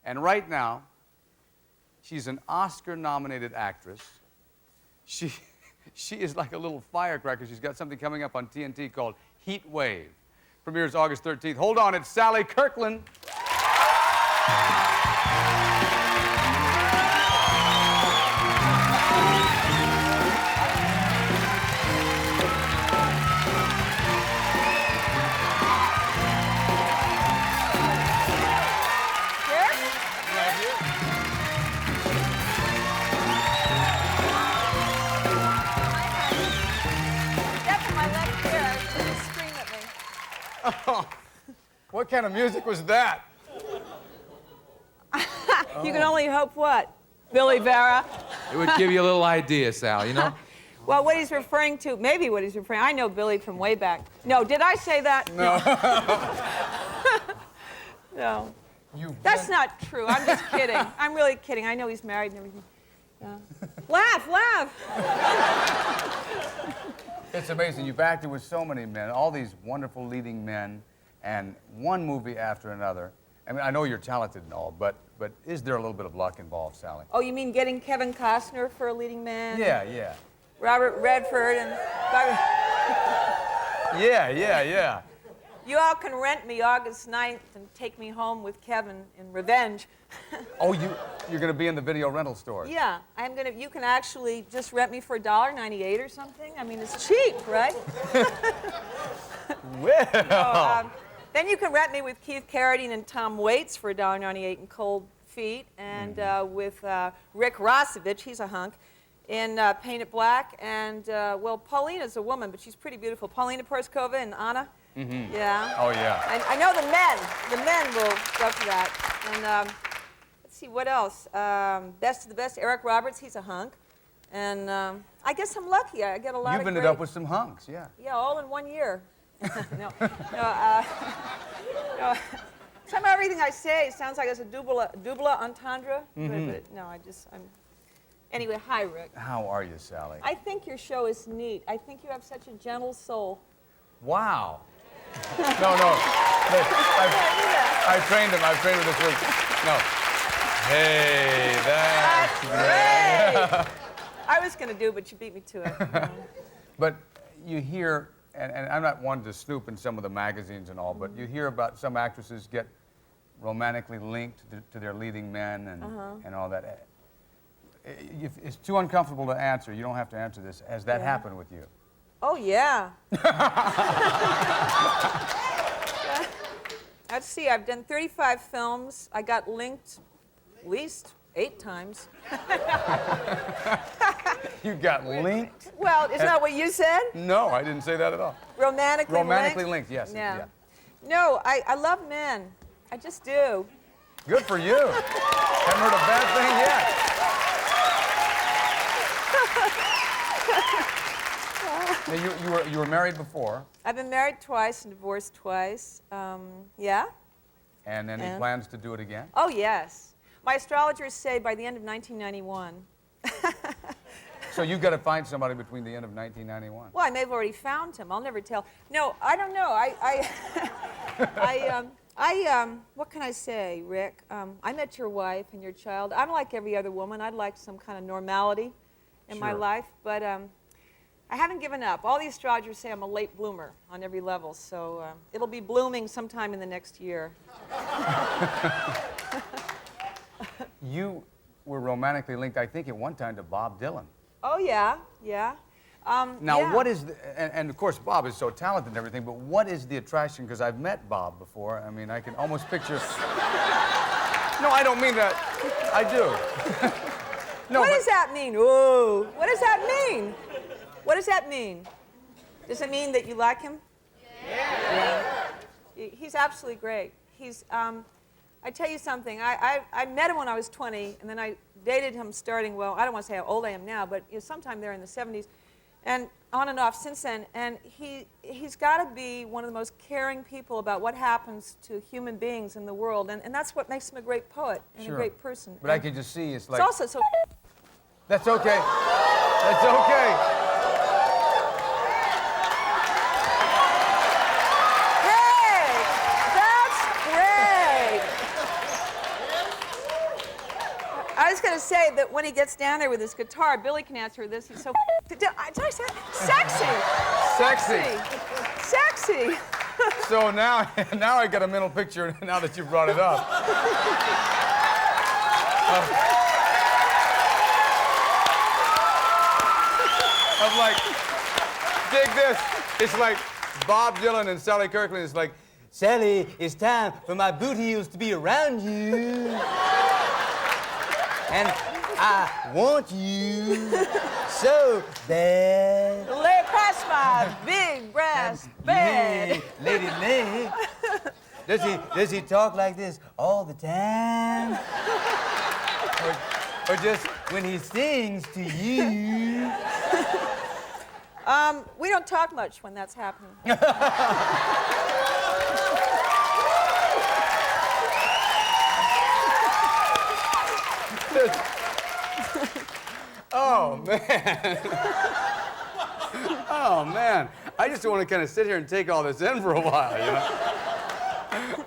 And right now, she's an Oscar-nominated actress. She is like a little firecracker. She's got something coming up on TNT called Heatwave. Premieres August 13th. Hold on, it's Sally Kirkland. Oh, what kind of music was that? You can only hope what? Billy Vera? It would give you a little idea, Sal, you know? Well, what he's referring to, maybe what he's referring, I know Billy from way back. No, did I say that? No. No. That's not true. I'm just kidding. I'm really kidding. I know he's married and everything. Laugh, laugh. It's amazing. You've acted with so many men, all these wonderful leading men, and one movie after another. I mean, I know you're talented and all, but is there a little bit of luck involved, Sally? Oh, you mean getting Kevin Costner for a leading man? Yeah, yeah. Robert Redford and... Yeah. You all can rent me August 9th and take me home with Kevin in revenge. Oh, you're going to be in the video rental store? Yeah, you can actually just rent me for $1.98 or something. I mean, it's cheap, right? Well. Then you can rent me with Keith Carradine and Tom Waits for $1.98 in Cold Feet, and with Rick Rossovich, he's a hunk, in Paint It Black, and, well, Paulina's a woman, but she's pretty beautiful. Paulina Porskova and Anna. Mm-hmm. Yeah. Oh, yeah. And I know the men. The men will go for that. And let's see, what else? Best of the best, Eric Roberts, he's a hunk. And I guess I'm lucky. I get a lot of You've ended up with some hunks, yeah. Yeah, all in 1 year. No. Somehow everything I say sounds like it's a double entendre. Mm-hmm. But no, Anyway, hi, Rick. How are you, Sally? I think your show is neat. I think you have such a gentle soul. Wow. No. I've trained him this week. No. Hey, that's great. I was going to do, but you beat me to it. But you hear, and I'm not one to snoop in some of the magazines and all, but you hear about some actresses get romantically linked to their leading men and all that. If it's too uncomfortable to answer, you don't have to answer this. Has that happened with you? Oh, yeah. Let's see, I've done 35 films. I got linked at least 8 times. You got linked? Well, isn't that what you said? No, I didn't say that at all. Romantically linked, yes. Yeah. No, I love men. I just do. Good for you. Haven't heard a bad thing yet. Now, you were married before. I've been married twice and divorced twice. Yeah. And any plans to do it again? Oh, yes. My astrologers say by the end of 1991. So you've got to find somebody between the end of 1991. Well, I may have already found him. I'll never tell. No, I don't know. What can I say, Rick? I met your wife and your child. I'm like every other woman. I'd like some kind of normality in my life, but I haven't given up. All the astrologers say I'm a late bloomer on every level, so it'll be blooming sometime in the next year. You were romantically linked, I think, at one time to Bob Dylan. Oh, yeah. Now, what is and of course, Bob is so talented and everything, but what is the attraction? Because I've met Bob before. I mean, I can almost picture... No, I don't mean that. I do. No, what does that mean? Ooh, what does that mean? What does that mean? Does it mean that you like him? Yeah. He's absolutely great. He's, I tell you something, I met him when I was 20, and then I dated him starting, well, I don't want to say how old I am now, but sometime there in the 70s, and on and off since then, and he's got to be one of the most caring people about what happens to human beings in the world, and that's what makes him a great poet and a great person. But I can just see it's like... It's also so... That's okay. That's okay. I was going to say that when he gets down there with his guitar, Billy can answer this. He's so did I say sexy? Sexy. So now I got a mental picture now that you brought it up. Of like, dig this. It's like Bob Dylan and Sally Kirkland. It's like, Sally, it's time for my boot heels to be around you. And I want you so bad. Lay across my big brass bed. Hey, lady, lay. Does he talk like this all the time? Or just when he sings to you? We don't talk much when that's happening. Oh, man. Oh, man. I just want to kind of sit here and take all this in for a while, you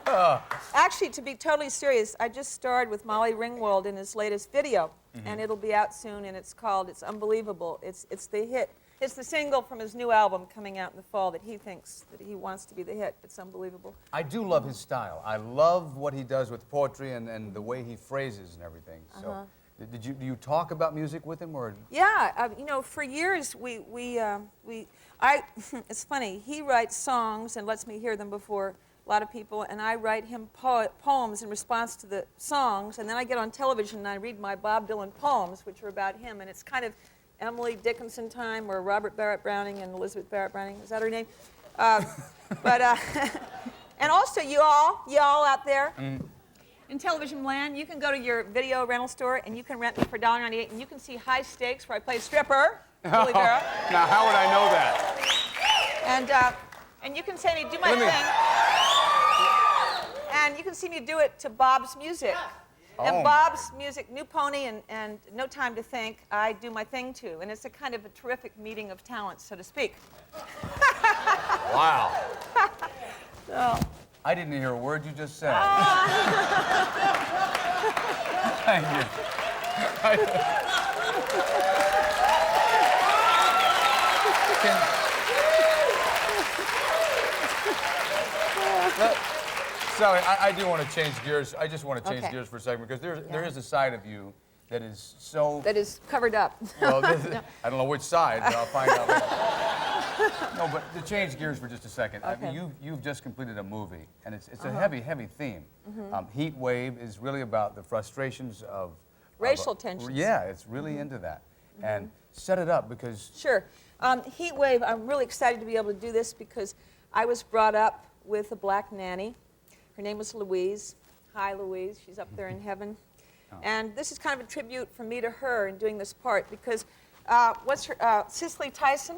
know? Actually, to be totally serious, I just starred with Molly Ringwald in his latest video, and it'll be out soon, and it's called It's Unbelievable. It's the hit. It's the single from his new album coming out in the fall that he thinks that he wants to be the hit. It's unbelievable. I do love his style. I love what he does with poetry and the way he phrases and everything. So, do you talk about music with him, or? Yeah, you know, for years it's funny. He writes songs and lets me hear them before a lot of people, and I write him poems in response to the songs, and then I get on television and I read my Bob Dylan poems, which are about him, and it's kind of Emily Dickinson time, or Robert Barrett Browning and Elizabeth Barrett Browning. Is that her name? And also you all out there in television land, you can go to your video rental store and you can rent me for $1.98, and you can see High Stakes, where I play stripper, Billy Barrett. Now, how would I know that? And you can say to me, do my thing. And you can see me do it to Bob's music. And Bob's music, New Pony and No Time to Think, I do my thing too. And it's a kind of a terrific meeting of talents, so to speak. Wow. So. I didn't hear a word you just said. Thank you. Sally, I do want to change gears. I just want to change gears for a second, because there is a side of you that is so... That is covered up. Well, I don't know which side, but I'll find out later. No, but to change gears for just a second, I mean, you've just completed a movie, and it's a heavy, heavy theme. Heatwave is really about the frustrations of... Racial tensions. Yeah, it's really into that. And set it up, because... Sure. Heatwave, I'm really excited to be able to do this because I was brought up with a black nanny. Her name was Louise. Hi, Louise. She's up there in heaven. And this is kind of a tribute from me to her in doing this part, because Cicely Tyson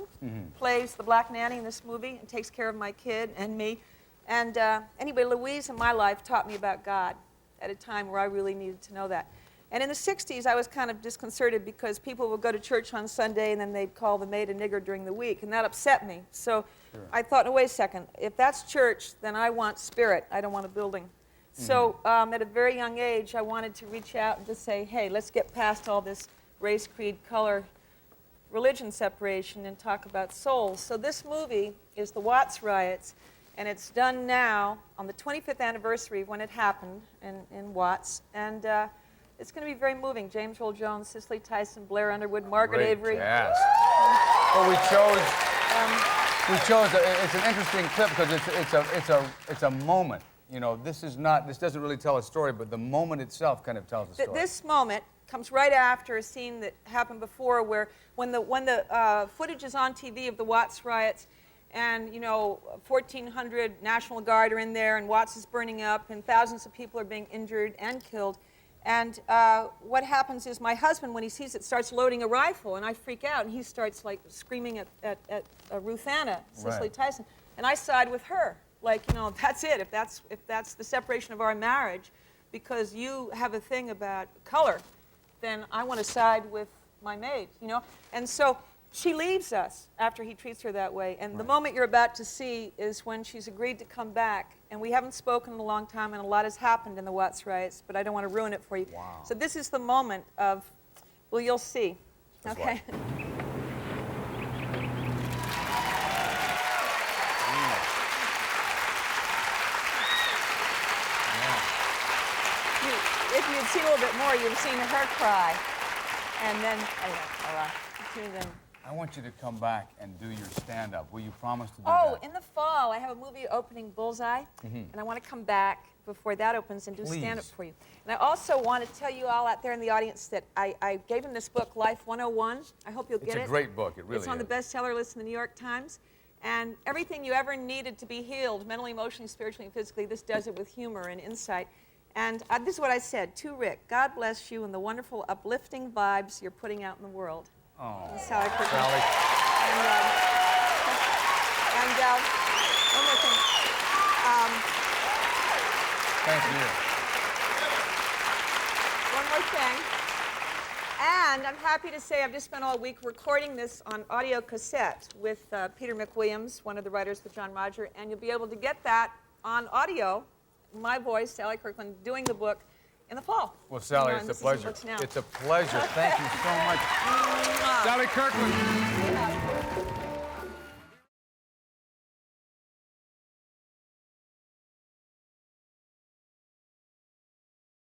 plays the black nanny in this movie and takes care of my kid and me. And anyway, Louise in my life taught me about God at a time where I really needed to know that. And in the 60s, I was kind of disconcerted because people would go to church on Sunday and then they'd call the maid a nigger during the week, and that upset me. So I thought, no, wait a second. If that's church, then I want spirit. I don't want a building. So at a very young age, I wanted to reach out and just say, hey, let's get past all this race, creed, color, religion separation and talk about souls. So this movie is the Watts riots, and it's done now on the 25th anniversary of when it happened in Watts. And it's going to be very moving. James Earl Jones, Cicely Tyson, Blair Underwood, Margaret Avery. Yes. Well, we chose. It's an interesting clip because it's a moment. You know, this doesn't really tell a story, but the moment itself kind of tells a story. This moment comes right after a scene that happened before, where when the footage is on TV of the Watts riots, and 1,400 National Guard are in there, and Watts is burning up, and thousands of people are being injured and killed. And what happens is my husband, when he sees it, starts loading a rifle, and I freak out, and he starts like screaming at Ruth Anna, Cicely Tyson, and I side with her, like, that's it. If that's the separation of our marriage, because you have a thing about color, then I want to side with my maid, And so she leaves us after he treats her that way. And the moment you're about to see is when she's agreed to come back. And we haven't spoken in a long time, and a lot has happened in the Watts riots, but I don't want to ruin it for you. Wow. So this is the moment of, well, you'll see. That's Okay. If you had seen a little bit more, you'd have seen her cry. And then, I want you to come back and do your stand-up. Will you promise to do oh, that? in the fall, I have a movie opening, Bullseye, and I want to come back before that opens and do stand-up for you. And I also want to tell you all out there in the audience that I gave him this book, Life 101. I hope you'll get it. It's a great book. It really is. It's on the bestseller list in the New York Times. And everything you ever needed to be healed, mentally, emotionally, spiritually, and physically, this does it with humor and insight. And this is what I said to Rick. God bless you and the wonderful, uplifting vibes you're putting out in the world. Oh, That's how I put it. Sally. And one more thing. Thank you. One more thing. And I'm happy to say I've just spent all week recording this on audio cassette with Peter McWilliams, one of the writers with John Roger, and you'll be able to get that on audio, my voice, Sally Kirkland, doing the book in the fall. Well, Sally, it's a pleasure. It's a pleasure. Thank you so much. Sally Kirkland.